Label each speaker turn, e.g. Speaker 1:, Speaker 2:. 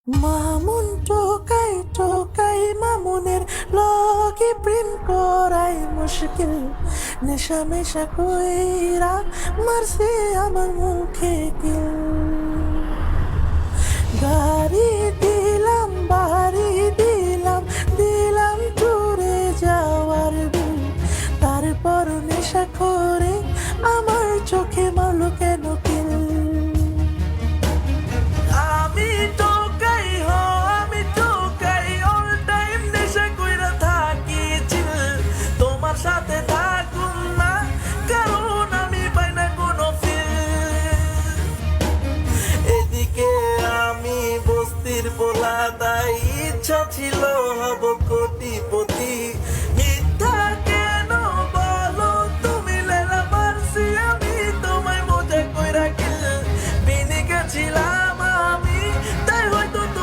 Speaker 1: মামুন টোকাই টোকাই মামুনের লগে প্রেম করাই মুশকিল। নেশা মেশা কইরা মারছে আমার মুখে কিল। গাড়ি দিলাম বাড়ি দিলাম দিলাম টুরে যাওয়ার বিল। তারপর নেশা করে আমার চোখে মারলো কেন কিল। আমি টোকাই হো আমি টোকাই অল টাইম নেশা কইরা থাকি চিল। তোমার সাথে থাকুম না কারণ আমি পাই না কোনো ফিল। এদিকে আমি বস্তির পোলা তাই ইচ্ছা ছিল হব কোটিপতি।